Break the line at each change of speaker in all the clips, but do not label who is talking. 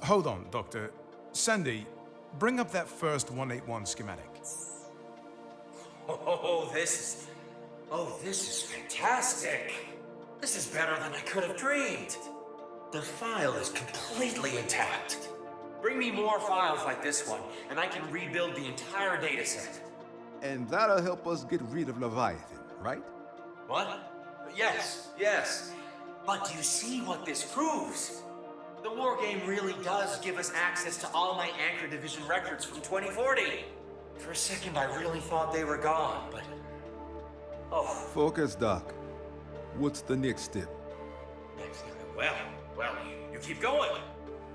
Hold on, Doctor. Sandy, bring up that first 181 schematic.
This is fantastic. This is better than I could have dreamed. The file is completely intact. Bring me more files like this one, and I can rebuild the entire dataset.
And that'll help us get rid of Leviathan, right?
What? Yes. But do you see what this proves? The war game really does give us access to all my Anchor Division records from 2040. For a second, I really thought they were gone, but... Oh.
Focus, Doc. What's the next step?
Well, you keep going.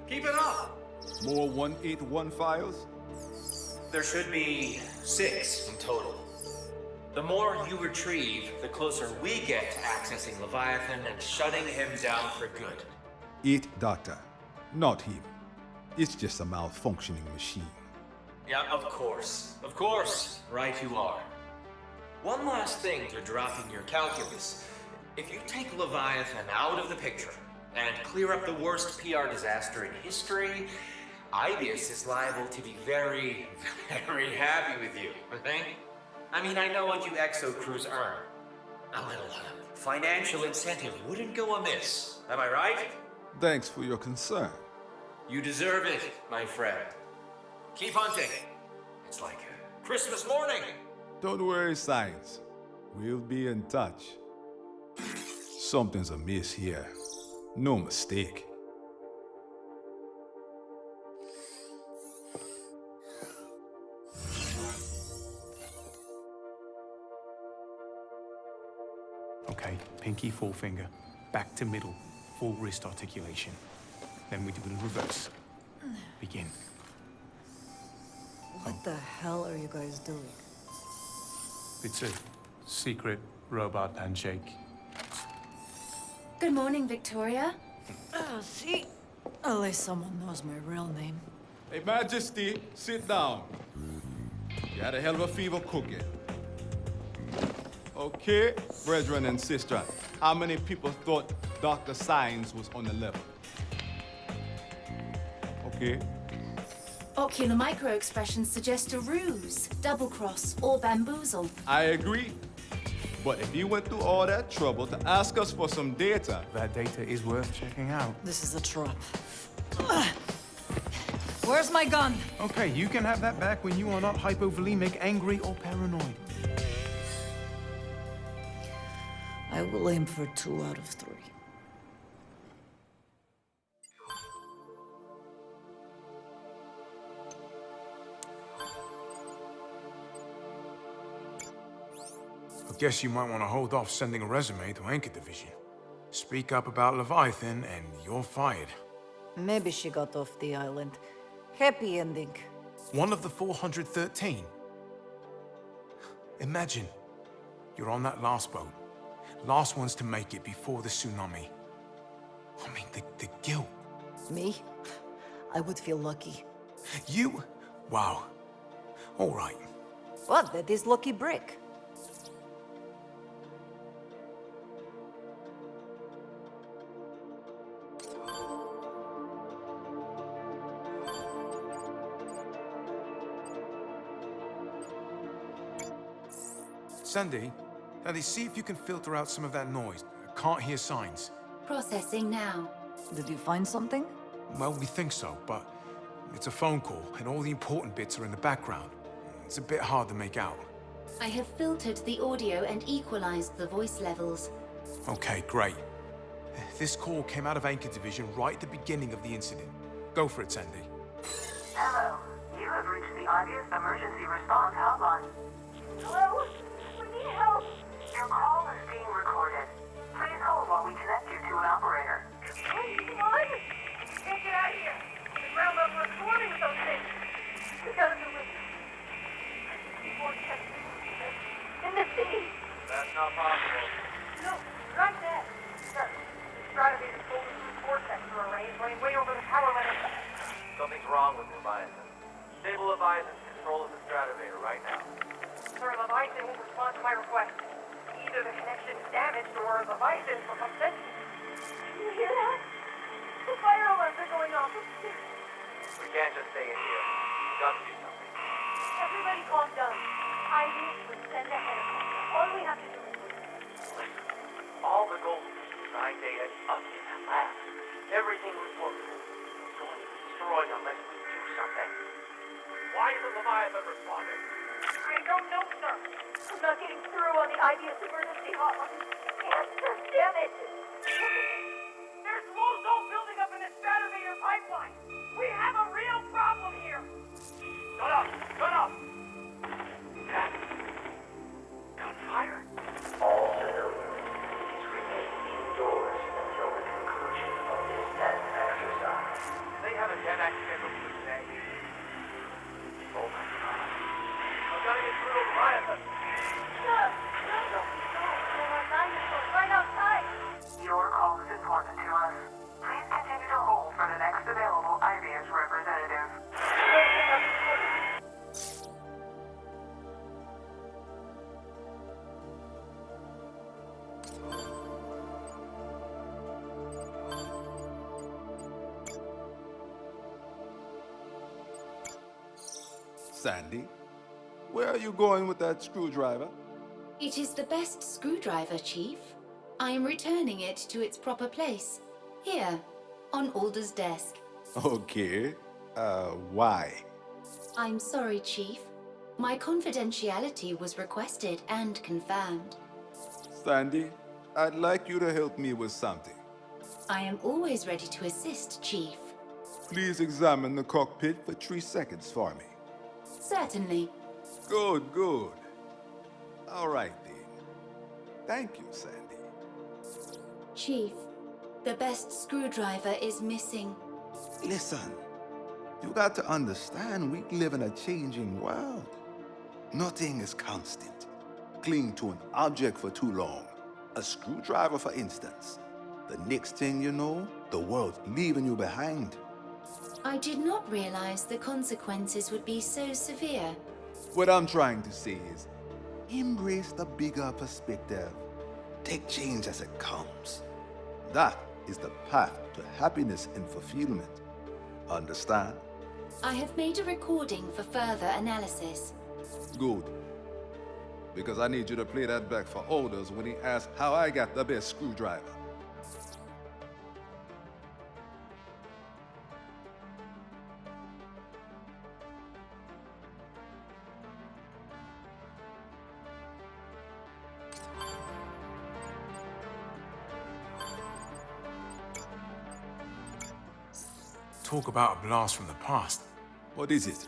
Keep it up.
More 181 files?
There should be 6 in total. The more you retrieve, the closer we get to accessing Leviathan and shutting him down for good.
8, Doctor. Not him. It's just a malfunctioning machine.
Yeah, of course. Right you are. One last thing to drop in your calculus. If you take Leviathan out of the picture and clear up the worst PR disaster in history, Ibius is liable to be very, very happy with you, okay? I mean, I know what you exo crews earn. A little financial incentive wouldn't go amiss, am I right?
Thanks for your concern.
You deserve it, my friend. Keep hunting. It's like Christmas morning.
Don't worry, Science. We'll be in touch. Something's amiss here. No mistake.
Okay, pinky, forefinger. Back to middle. Full wrist articulation. Then we do it in reverse. Begin.
What the hell are you guys doing?
It's a secret robot handshake.
Good morning, Victoria.
See? At least someone knows my real name.
Hey, Majesty, sit down. You had a hell of a fever cooking. Okay, brethren and sisters, how many people thought Dr. Science was on the level? Okay.
Ocular micro-expressions suggest a ruse, double-cross, or bamboozle.
I agree. But if you went through all that trouble to ask us for some data...
That data is worth checking out.
This is a trap. Where's my gun?
Okay, you can have that back when you are not hypovolemic, angry, or paranoid.
I will aim for 2 out of 3.
I guess you might want to hold off sending a resume to Anchor Division. Speak up about Leviathan, and you're fired.
Maybe she got off the island. Happy ending.
One of the 413. Imagine, you're on that last boat. Last ones to make it before the tsunami. I mean, the guilt.
Me? I would feel lucky.
You? Wow. All right.
What? That is lucky break.
Sandy, see if you can filter out some of that noise. I can't hear signs.
Processing now.
Did you find something?
Well, we think so, but it's a phone call, and all the important bits are in the background. It's a bit hard to make out.
I have filtered the audio and equalized the voice levels.
Okay, great. This call came out of Anchor Division right at the beginning of the incident. Go for it, Sandy.
Hello. You have reached the Ibius Emergency Response Hotline. Hello? We need help. Your call is being recorded. Please hold while we connect you to an operator. Hey, come on! Can't get out of here. The ground level is swarming with those things. We gotta do it. In the sea.
That's not possible.
No, right there. Sir, Stratovator pulled us through vortex for a range running way over the power line.
Something's wrong with Leviathan. Stable Leviathan's control of the Stratovator right now.
Sir, Leviathan won't respond to my request. Either the connection is damaged or Leviathan will come sensing. Can you hear that? The fire alarms are going off.
can't just stay in here. You got to do something.
Everybody calm down. Ideas will send a helicopter. All we have to do is
Listen, all the gold design data is up in that lab. Everything was working. It's going to be destroyed unless we do something. Why isn't Leviathan responding?
I don't know, sir. I'm not getting through on the IBS emergency hotline. Answer, damn it!
There's ozone building up in the stratosphere pipeline. We have a real problem here. Shut up! Shut up! That gunfire?
All civilians, please remain indoors until the conclusion of this test exercise.
They have a DevEx scheduled for today. Oh my god. I've got to get through to Leviathan.
No, there are dinosaurs right outside. Your call is important to us. Please continue to hold for the next available IBS representative.
Sandy, where are you going with that screwdriver?
It is the best screwdriver, Chief. I am returning it to its proper place. Here, on Alder's desk.
Okay. Why?
I'm sorry, Chief. My confidentiality was requested and confirmed.
Sandy, I'd like you to help me with something.
I am always ready to assist, Chief.
Please examine the cockpit for 3 seconds for me.
Certainly.
Good, good. All right, then. Thank you, Sandy.
Chief, the best screwdriver is missing.
Listen, you got to understand we live in a changing world. Nothing is constant. Cling to an object for too long. A screwdriver, for instance. The next thing you know, the world's leaving you behind.
I did not realize the consequences would be so severe.
What I'm trying to say is, embrace the bigger perspective. Take change as it comes. That is the path to happiness and fulfillment. Understand?
I have made a recording for further analysis.
Good. Because I need you to play that back for Aldous when he asks how I got the best screwdriver.
Talk about a blast from the past.
What is it?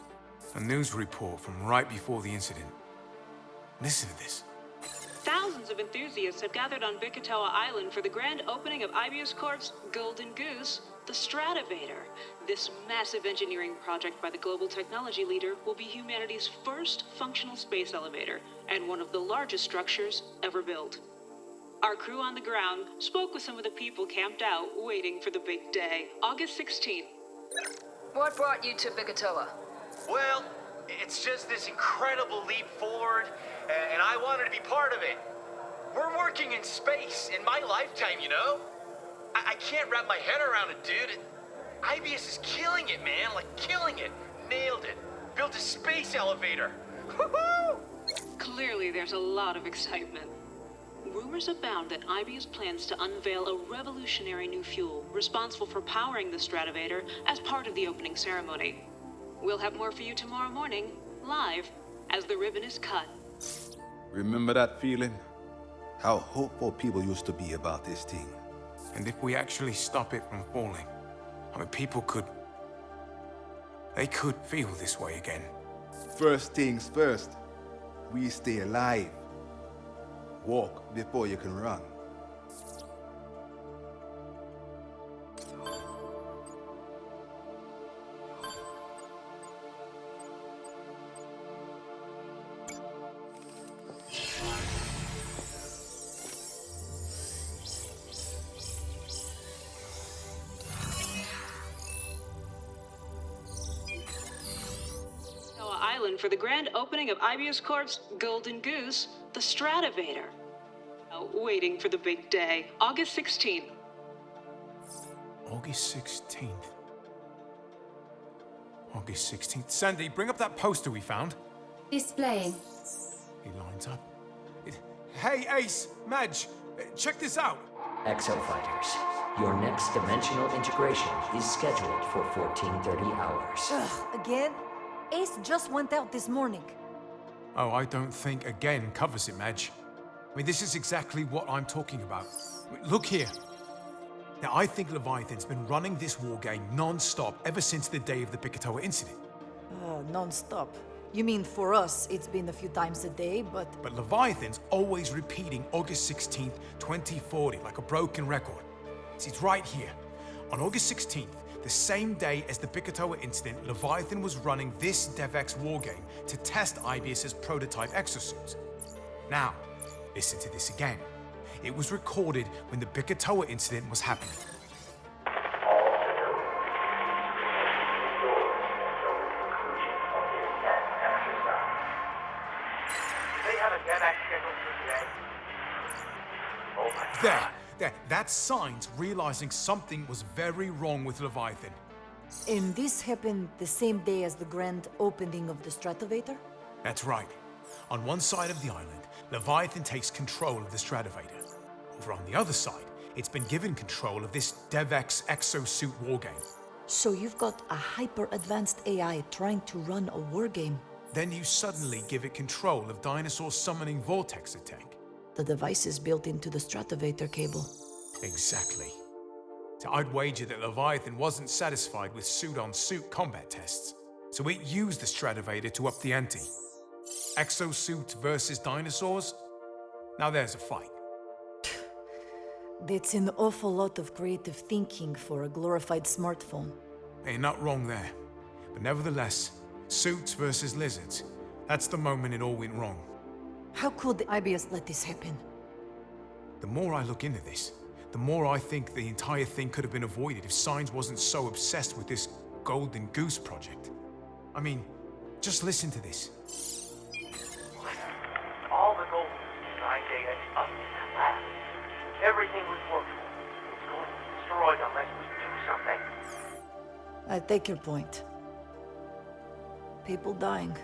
A news report from right before the incident. Listen to this.
Thousands of enthusiasts have gathered on Bikatoa Island for the grand opening of Ibius Corp's Golden Goose, the Stratovator. This massive engineering project by the global technology leader will be humanity's first functional space elevator and one of the largest structures ever built. Our crew on the ground spoke with some of the people camped out waiting for the big day, August 16th.
What brought you to Bikatoa?
Well, it's just this incredible leap forward, and I wanted to be part of it. We're working in space in my lifetime, you know? I can't wrap my head around it, dude. IBS is killing it, man. Like, killing it. Nailed it. Built a space elevator. Woohoo!
Clearly, there's a lot of excitement. Rumors abound that IBS plans to unveil a revolutionary new fuel responsible for powering the Stratovator as part of the opening ceremony. We'll have more for you tomorrow morning, live, as the ribbon is cut.
Remember that feeling? How hopeful people used to be about this thing.
And if we actually stop it from falling, I mean, people could... They could feel this way again.
First things first, we stay alive. Walk before you can run.
Island for the grand opening of Ibius Corp's Golden Goose, the Stratovator. Waiting for the big day, August 16th.
August 16th. August 16th. Sandy, bring up that poster we found.
Displaying.
He lines up. Hey, Ace, Madge, check this out.
Exofighters, your next dimensional integration is scheduled for 1430 hours.
Ugh, again? Ace just went out this morning.
Oh, I don't think again covers it, Madge. I mean, this is exactly what I'm talking about. Look here. Now, I think Leviathan's been running this war game non-stop ever since the day of the Bikatoa incident.
Non-stop. You mean for us, it's been a few times a day, but...
But Leviathan's always repeating August 16th, 2040, like a broken record. See, it's right here. On August 16th, the same day as the Bikatoa incident, Leviathan was running this DevX war game to test IBS's prototype exosuits. Now, listen to this again. It was recorded when the Bikatoa incident was happening. There. That's signs realizing something was very wrong with Leviathan.
And this happened the same day as the grand opening of the Stratovator?
That's right. On one side of the island, Leviathan takes control of the Stratovator. Over on the other side, it's been given control of this DevX exosuit wargame.
So you've got a hyper-advanced AI trying to run a wargame.
Then you suddenly give it control of Dinosaur's summoning Vortexer tank.
The device is built into the Stratovator cable.
Exactly. So I'd wager that Leviathan wasn't satisfied with suit-on-suit combat tests, so it used the Stratovator to up the ante. Exosuits versus dinosaurs? Now there's a fight.
That's an awful lot of creative thinking for a glorified smartphone.
You're not wrong there. But nevertheless, suits versus lizards. That's the moment it all went wrong.
How could the IBS let this happen?
The more I look into this, the more I think the entire thing could have been avoided if Signs wasn't so obsessed with this Golden Goose project. I mean, just listen to this.
All the gold designed data is up in that lab. Everything we've worked for is going to be destroyed unless we do something.
I take your point. People dying.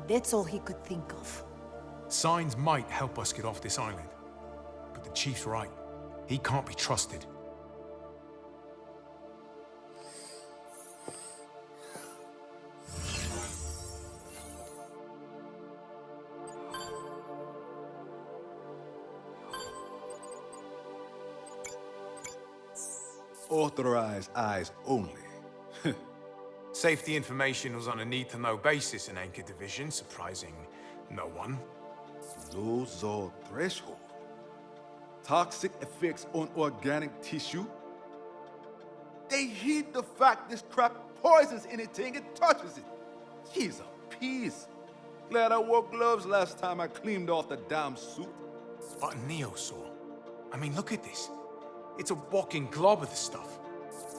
That's all he could think of.
Signs might help us get off this island. But the Chief's right. He can't be trusted.
Authorized eyes only.
Safety information was on a need-to-know basis in Anchor Division, surprising no one.
Lozol threshold. Toxic effects on organic tissue. They hid the fact this crap poisons anything it touches it. Jeez, a peace. Glad I wore gloves last time I cleaned off the damn suit.
But Neosaur. I mean, look at this. It's a walking glob of the stuff.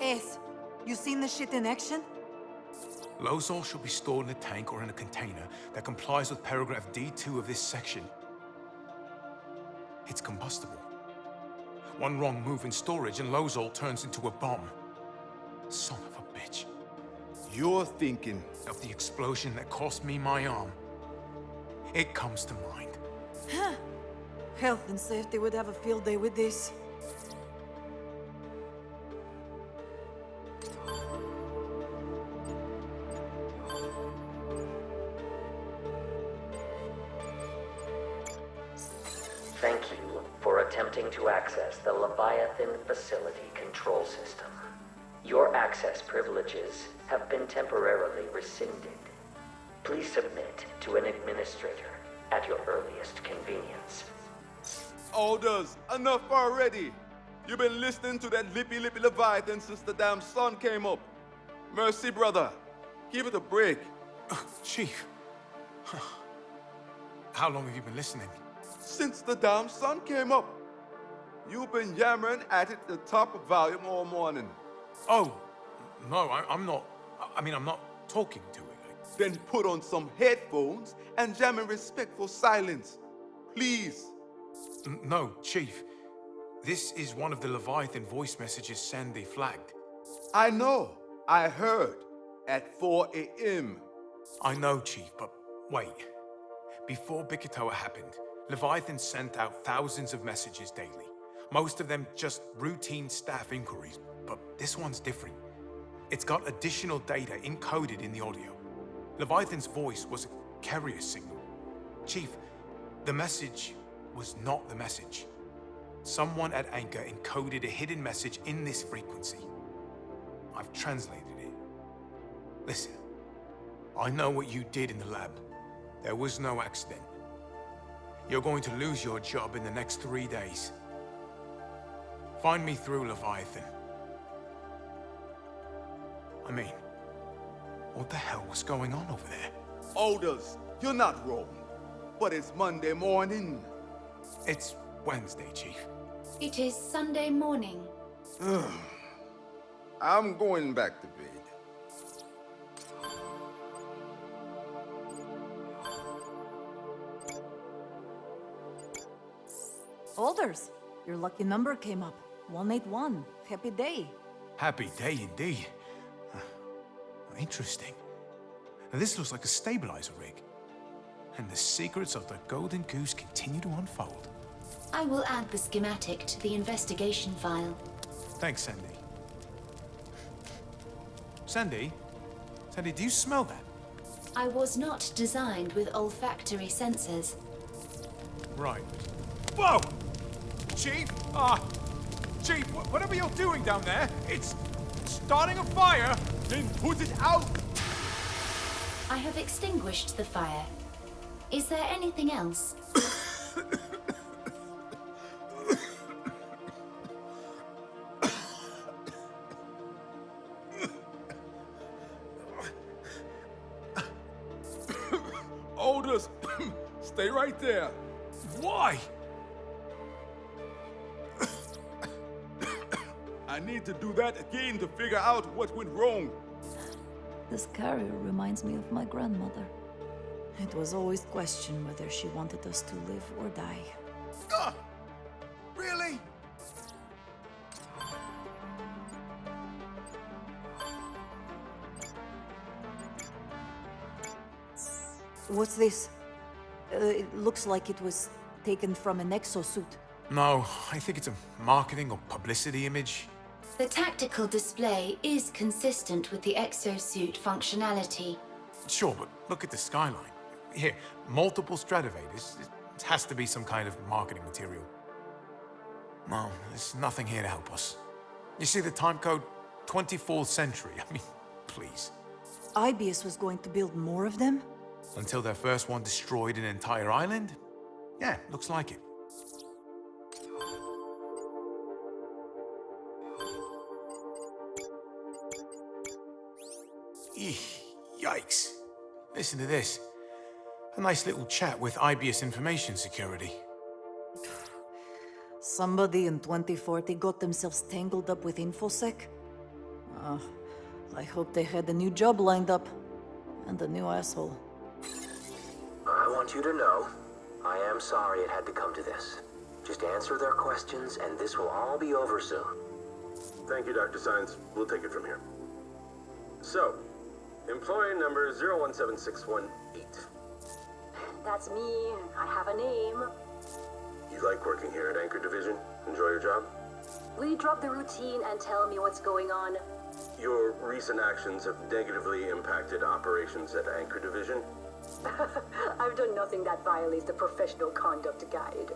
Ace, you seen the shit in action?
Lozol should be stored in a tank or in a container that complies with paragraph D2 of this section. It's combustible. One wrong move in storage and Lozol turns into a bomb. Son of a bitch.
You're thinking
Of the explosion that cost me my arm. It comes to mind.
Health and safety would have a field day with this.
Thank you for attempting to access the Leviathan Facility Control System. Your access privileges have been temporarily rescinded. Please submit to an administrator at your earliest convenience.
Alders, enough already. You've been listening to that lippy Leviathan since the damn sun came up. Mercy, brother. Give it a break.
Chief. How long have you been listening?
Since the damn sun came up. You've been yammering at it at the top of volume all morning.
Oh, no, I'm not. I mean, I'm not talking to it.
Then put on some headphones and jam in respectful silence. Please.
No, Chief. This is one of the Leviathan voice messages Sandy flagged.
I know. I heard. at 4 a.m.
I know, Chief, but wait. Before Bikitoa happened, Leviathan sent out thousands of messages daily. Most of them just routine staff inquiries, but this one's different. It's got additional data encoded in the audio. Leviathan's voice was a carrier signal. Chief, the message was not the message. Someone at Anchor encoded a hidden message in this frequency. I've translated it. Listen, I know what you did in the lab. There was no accident. You're going to lose your job in the next 3 days. Find me through Leviathan. I mean, what the hell was going on over there?
Aldous, you're not wrong. But it's Monday morning.
It's Wednesday, Chief.
It is Sunday morning.
I'm going back to bed.
Alders, your lucky number came up. 181. Happy day.
Happy day indeed. Interesting. Now, this looks like a stabilizer rig. And the secrets of the Golden Goose continue to unfold.
I will add the schematic to the investigation file.
Thanks, Sandy. Sandy? Sandy, do you smell that?
I was not designed with olfactory sensors.
Right. Whoa! Chief? Chief, whatever you're doing down there, it's starting a fire!
Then put it out!
I have extinguished the fire. Is there anything else?
Aldous, stay right there.
Why?
I need to do that again to figure out what went wrong.
This carrier reminds me of my grandmother. It was always questioned whether she wanted us to live or die.
Really?
What's this? It looks like it was taken from an exosuit.
No, I think it's a marketing or publicity image.
The tactical display is consistent with the exosuit functionality.
Sure, but look at the skyline. Here, multiple Stratovators. It has to be some kind of marketing material. No, there's nothing here to help us. You see the time code? 24th century. I mean, please.
Ibius was going to build more of them?
Until their first one destroyed an entire island? Yeah, looks like it. Yikes. Listen to this. A nice little chat with IBS Information Security.
Somebody in 2040 got themselves tangled up with InfoSec? I hope they had a new job lined up. And a new asshole.
I want you to know, I am sorry it had to come to this. Just answer their questions and this will all be over soon.
Thank you, Dr. Science. We'll take it from here. So, employee number 017618.
That's me. I have a name.
You like working here at Anchor Division? Enjoy your job?
Will you drop the routine and tell me what's going on?
Your recent actions have negatively impacted operations at Anchor Division.
I've done nothing that violates the professional conduct guide.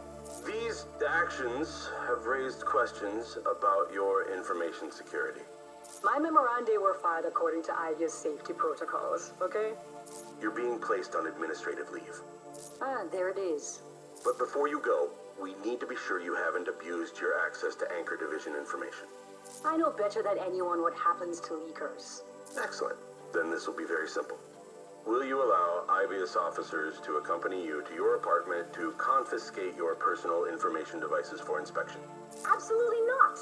These actions have raised questions about your information security.
My memoranda were filed according to IVIA's safety protocols, okay?
You're being placed on administrative leave.
There it is.
But before you go, we need to be sure you haven't abused your access to Anchor Division information.
I know better than anyone what happens to leakers.
Excellent. Then this will be very simple. Will you allow IBIS officers to accompany you to your apartment to confiscate your personal information devices for inspection?
Absolutely not.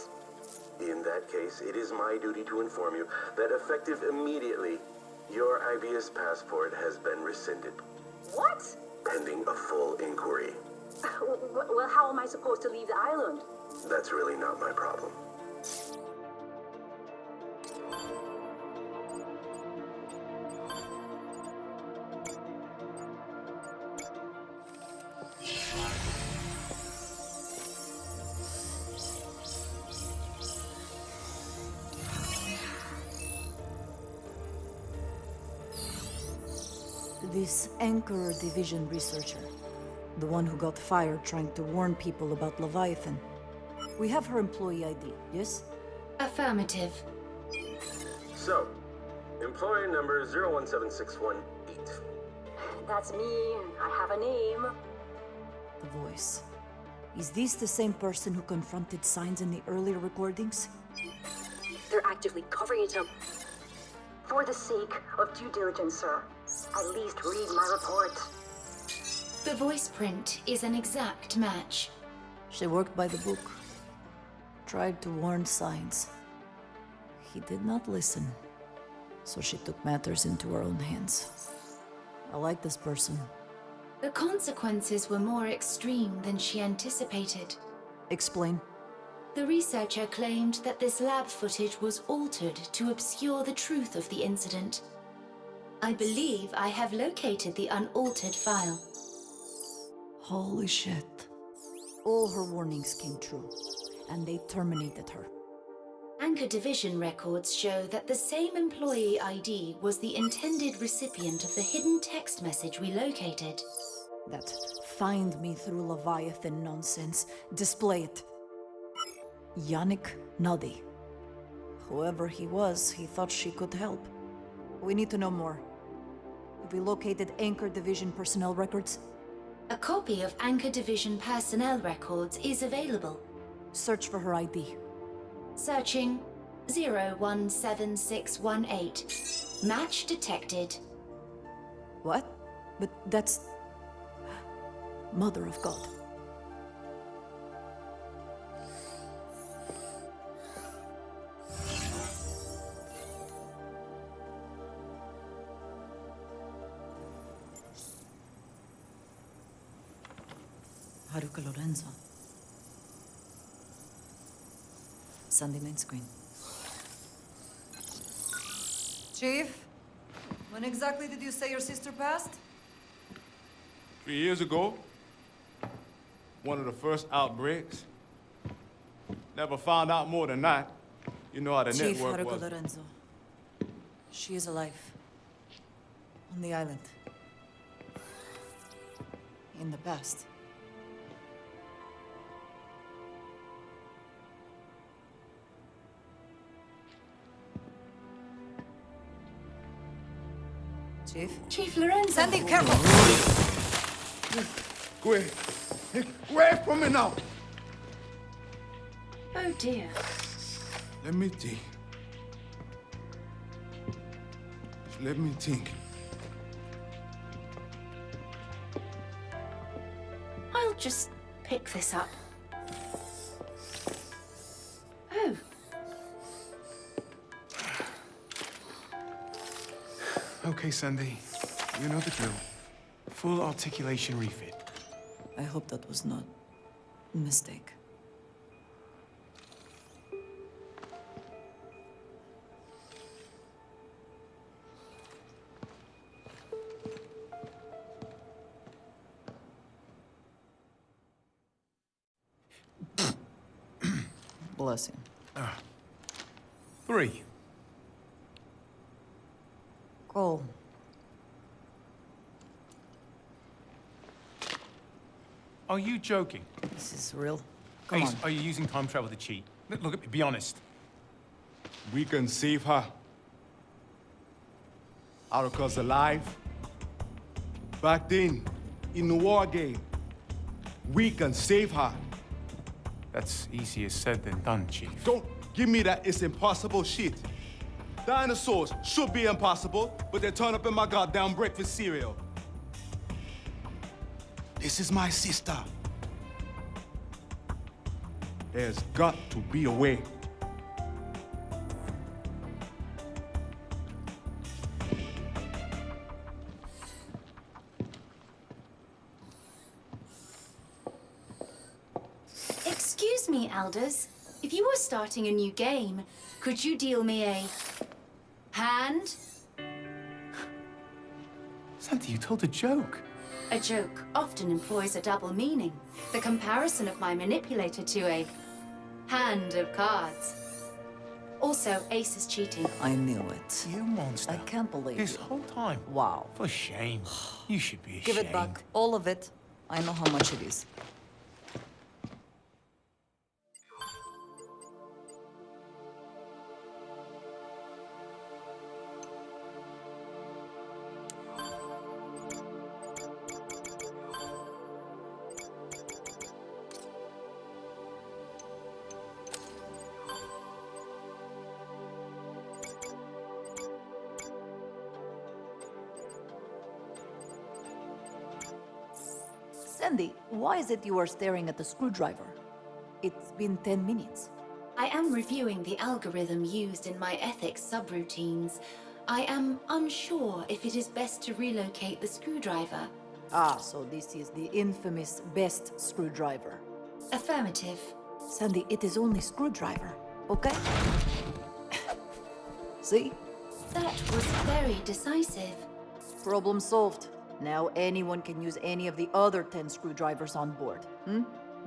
In that case, it is my duty to inform you that effective immediately, your IBIS passport has been rescinded.
What?
Pending a full inquiry.
Well, how am I supposed to leave the island?
That's really not my problem.
This Anchor Division researcher, the one who got fired trying to warn people about Leviathan. We have her employee ID, yes?
Affirmative.
So, employee number 017618.
That's me, and I have a name.
The voice. Is this the same person who confronted Signs in the earlier recordings?
They're actively covering it up. For the sake of due diligence, sir, at least read my report.
The voice print is an exact match.
She worked by the book. Tried to warn Signs. He did not listen, so she took matters into her own hands. I like this person.
The consequences were more extreme than she anticipated.
Explain.
The researcher claimed that this lab footage was altered to obscure the truth of the incident. I believe I have located the unaltered file.
Holy shit. All her warnings came true, and they terminated her.
Anchor Division records show that the same employee ID was the intended recipient of the hidden text message we located.
That find me through Leviathan nonsense. Display it. Yannick Nuddy. Whoever he was, he thought she could help. We need to know more. Have we located Anchor Division personnel records?
A copy of Anchor Division personnel records is available.
Search for her ID.
Searching 017618. Match detected.
What? But that's... Mother of God. Haruka Lorenzo. Sandy main screen.
Chief, when exactly did you say your sister passed?
3 years ago. One of the first outbreaks. Never found out more than that. You know how the
Chief
network
Haruka
was.
Lorenzo. She is alive. On the island. In the past.
Chief Lorenzo.
Sandy, careful!
Go away. Hey, go away from me now.
Oh dear.
Let me think. Let me think.
I'll just pick this up. Oh.
Okay, Sandy. You know the drill. Full articulation refit.
I hope that was not a mistake. Bless him.
3.
Cole.
Are you joking?
This is real. Come
Ace,
on.
are you using time travel to cheat? Look at me, be honest.
We can save her. Haruka's alive. Back then, in the war game, we can save her.
That's easier said than done, Chief.
Don't give me that it's impossible shit. Dinosaurs should be impossible, but they turn up in my goddamn breakfast cereal. This is my sister. There's got to be a way.
Excuse me, Elders. If you were starting a new game, could you deal me a hand?
Sandy, you told a joke.
A joke often employs a double meaning. The comparison of my manipulator to a hand of cards. Also, Ace is cheating.
I knew it.
You monster.
I can't believe
This
you.
whole time.
Wow.
For shame. You should be ashamed.
Give it back. All of it. I know how much it is. Sandy, why is it you are staring at the screwdriver? It's been 10 minutes.
I am reviewing the algorithm used in my ethics subroutines. I am unsure if it is best to relocate the screwdriver.
Ah, so this is the infamous best screwdriver.
Affirmative.
Sandy, it is only screwdriver, okay? See?
That was very decisive.
Problem solved. Now anyone can use any of the other 10 screwdrivers on board.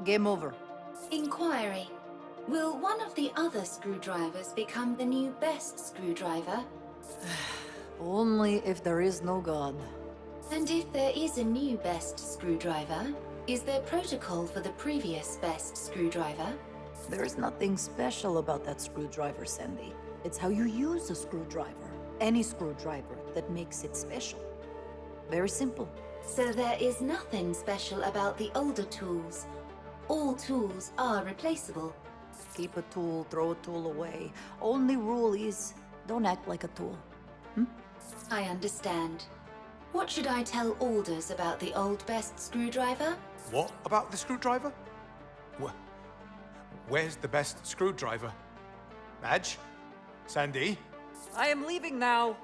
Game over.
Inquiry. Will one of the other screwdrivers become the new best screwdriver?
Only if there is no God.
And if there is a new best screwdriver, is there protocol for the previous best screwdriver?
There is nothing special about that screwdriver, Sandy. It's how you use a screwdriver. Any screwdriver that makes it special. Very simple.
So there is nothing special about the older tools. All tools are replaceable.
Keep a tool, throw a tool away. Only rule is, don't act like a tool.
I understand. What should I tell Alders about the old best screwdriver?
What about the screwdriver? Where's the best screwdriver? Madge? Sandy?
I am leaving now.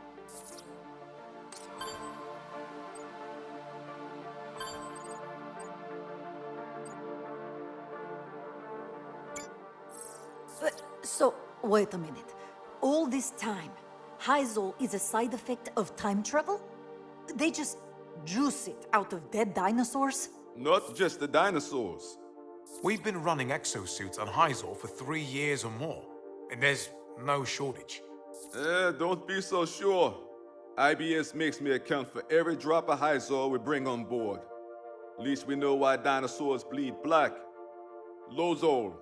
So, wait a minute. All this time, Hyzol is a side effect of time travel? They just juice it out of dead dinosaurs?
Not just the dinosaurs.
We've been running exosuits on Hyzor for 3 years or more, and there's no shortage.
Don't be so sure. IBS makes me account for every drop of Hyzor we bring on board. At least we know why dinosaurs bleed black. Lozol.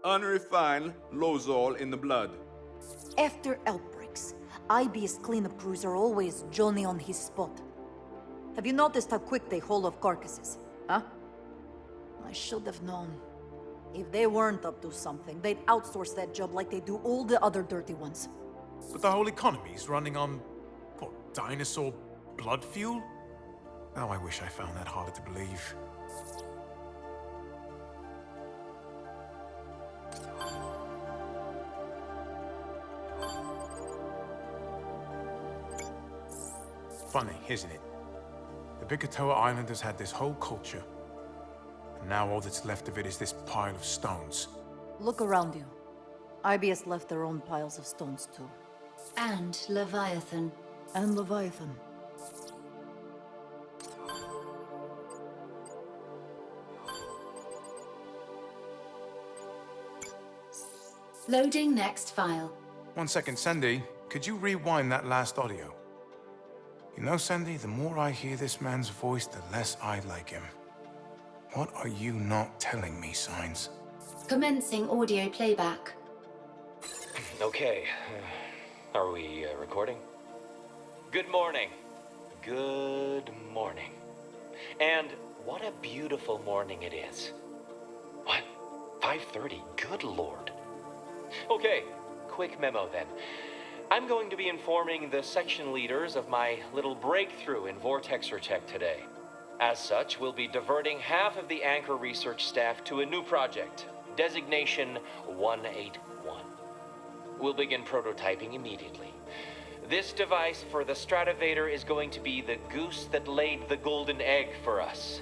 Unrefined Lozol in the blood.
After outbreaks, IBS cleanup crews are always Johnny on his spot. Have you noticed how quick they haul off carcasses? Huh? I should have known. If they weren't up to something, they'd outsource that job like they do all the other dirty ones.
But the whole economy's running on, what, dinosaur blood fuel? Now I wish I found that harder to believe. Funny, isn't it? The Bikatoa Islanders had this whole culture, and now all that's left of it is this pile of stones.
Look around you. IBS left their own piles of stones too.
And Leviathan.
And Leviathan.
Loading next file.
1 second, Sandy. Could you rewind that last audio? You know, Sandy, the more I hear this man's voice, the less I like him. What are you not telling me, Signs?
Commencing audio playback.
Okay. Are we recording? Good morning. Good morning. And what a beautiful morning it is. What? 5:30? Good Lord. Okay, quick memo then. I'm going to be informing the section leaders of my little breakthrough in Vortexer tech today. As such, we'll be diverting half of the Anchor research staff to a new project, designation 181. We'll begin prototyping immediately. This device for the Stratovator is going to be the goose that laid the golden egg for us.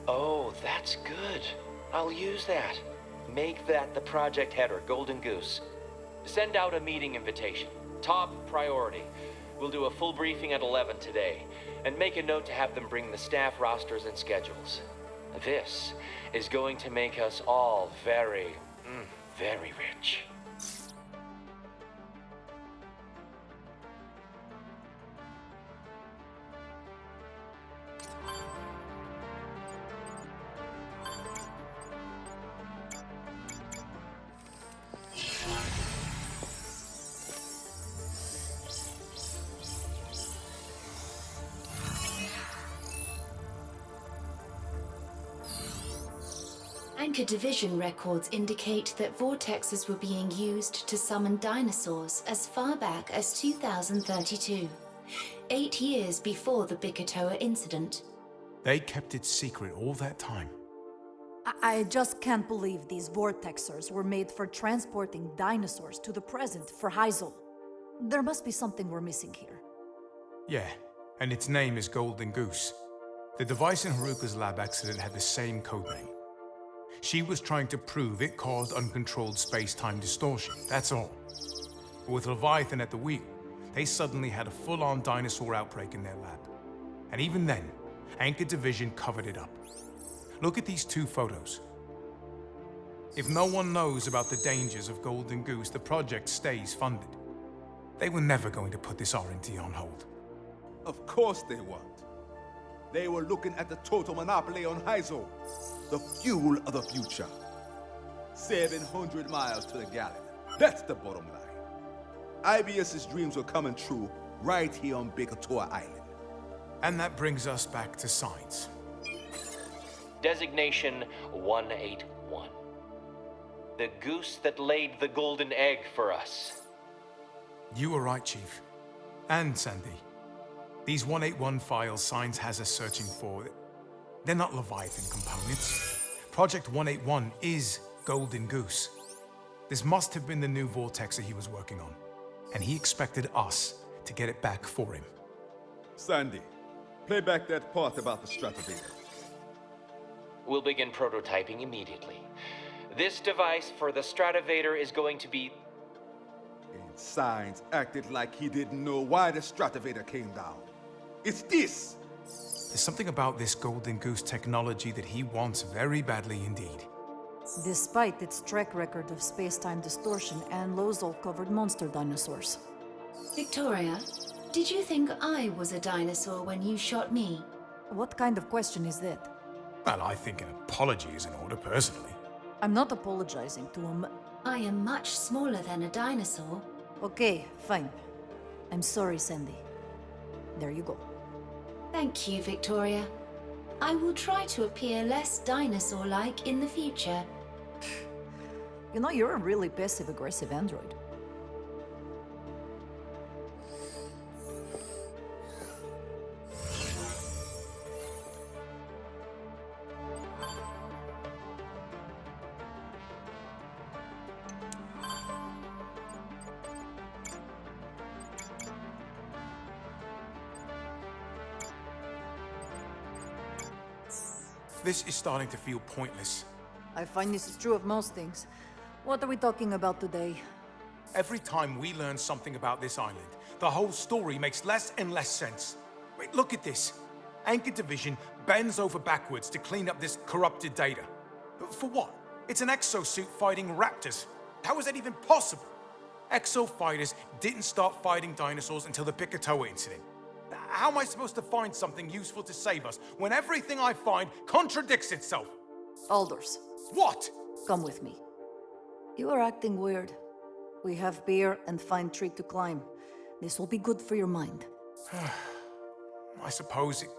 Oh, that's good. I'll use that. Make that the project header, Golden Goose. Send out a meeting invitation. Top priority. We'll do a full briefing at 11 today, and make a note to have them bring the staff rosters and schedules. This is going to make us all very, very rich.
Anchor Division records indicate that vortexes were being used to summon dinosaurs as far back as 2032, 8 years before the Bikatoa incident.
They kept it secret all that time.
I just can't believe these vortexers were made for transporting dinosaurs to the present for Hyzal. There must be something we're missing here.
Yeah, and its name is Golden Goose. The device in Haruka's lab accident had the same codename. She was trying to prove it caused uncontrolled space-time distortion, that's all. But with Leviathan at the wheel, they suddenly had a full-on dinosaur outbreak in their lab. And even then, Anchor Division covered it up. Look at these two photos. If no one knows about the dangers of Golden Goose, the project stays funded. They were never going to put this R&D on hold.
Of course they weren't. They were looking at the total monopoly on Hyzal, the fuel of the future. 700 miles to the gallon. That's the bottom line. IBS's dreams were coming true right here on Bikatoa Island.
And that brings us back to science.
Designation 181. The goose that laid the golden egg for us.
You were right, Chief. And Sandy. These 181 files Science has us searching for, they're not Leviathan components. Project 181 is Golden Goose. This must have been the new vortexer he was working on. And he expected us to get it back for him.
Sandy, play back that part about the Stratovator.
We'll begin prototyping immediately. This device for the Stratovator is going to be...
And Science acted like he didn't know why the Stratovator came down. It's this!
There's something about this Golden Goose technology that he wants very badly indeed.
Despite its track record of space-time distortion and Lozol-covered monster dinosaurs.
Victoria, did you think I was a dinosaur when you shot me?
What kind of question is that?
Well, I think an apology is in order, personally.
I'm not apologizing to him.
I am much smaller than a dinosaur.
Okay, fine. I'm sorry, Sandy. There you go.
Thank you, Victoria. I will try to appear less dinosaur-like in the future.
You know, you're a really passive-aggressive android.
This is starting to feel pointless.
I find this is true of most things. What are we talking about today?
Every time we learn something about this island, the whole story makes less and less sense. Wait, look at this. Anchor Division bends over backwards to clean up this corrupted data. For what? It's an exosuit fighting raptors. How is that even possible? Exo fighters didn't start fighting dinosaurs until the Bikatoa incident. How am I supposed to find something useful to save us when everything I find contradicts itself?
Aldous.
What?
Come with me. You are acting weird. We have beer and fine tree to climb. This will be good for your mind.
I suppose it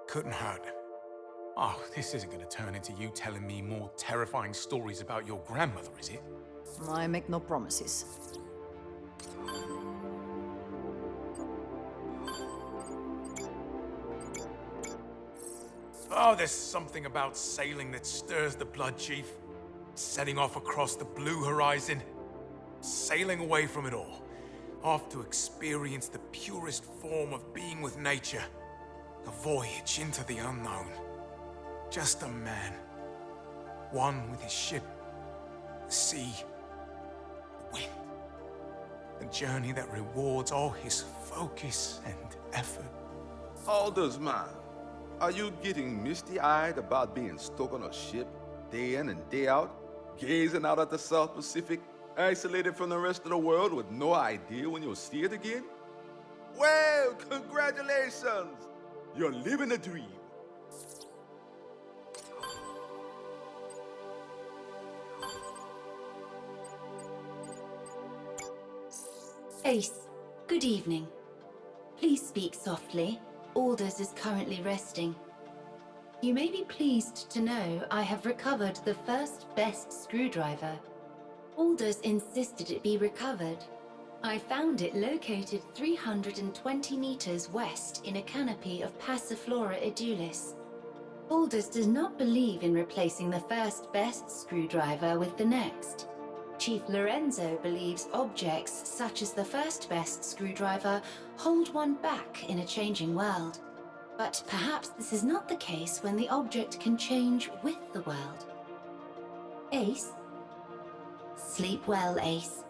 couldn't hurt. Oh, this isn't going to turn into you telling me more terrifying stories about your grandmother, is it?
I make no promises.
Oh, there's something about sailing that stirs the blood, Chief. Setting off across the blue horizon. Sailing away from it all. Off to experience the purest form of being with nature. A voyage into the unknown. Just a man. One with his ship. The sea. The wind. A journey that rewards all his focus and effort.
Aldous, man. Are you getting misty-eyed about being stuck on a ship day in and day out, gazing out at the South Pacific, isolated from the rest of the world with no idea when you'll see it again? Well, congratulations! You're living a dream.
Ace, good evening. Please speak softly. Aldous is currently resting. You may be pleased to know I have recovered the first best screwdriver. Aldous insisted it be recovered. I found it located 320 meters west in a canopy of Passiflora edulis. Aldous does not believe in replacing the first best screwdriver with the next. Chief Lorenzo believes objects such as the first best screwdriver hold one back in a changing world. But perhaps this is not the case when the object can change with the world. Ace? Sleep well, Ace.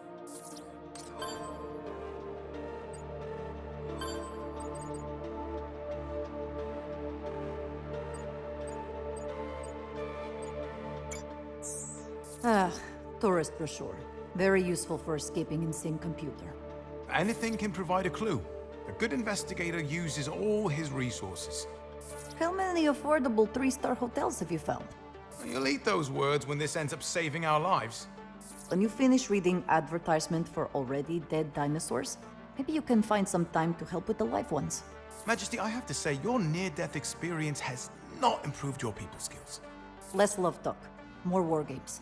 Tourist brochure. Very useful for escaping in-sync computer.
Anything can provide a clue. A good investigator uses all his resources.
How many affordable 3-star hotels have you found?
You'll eat those words when this ends up saving our lives.
When you finish reading advertisement for already dead dinosaurs, maybe you can find some time to help with the live ones.
Majesty, I have to say, your near-death experience has not improved your people skills.
Less love talk, more war games.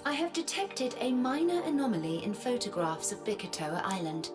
I have detected a minor anomaly in photographs of Bikatoa Island.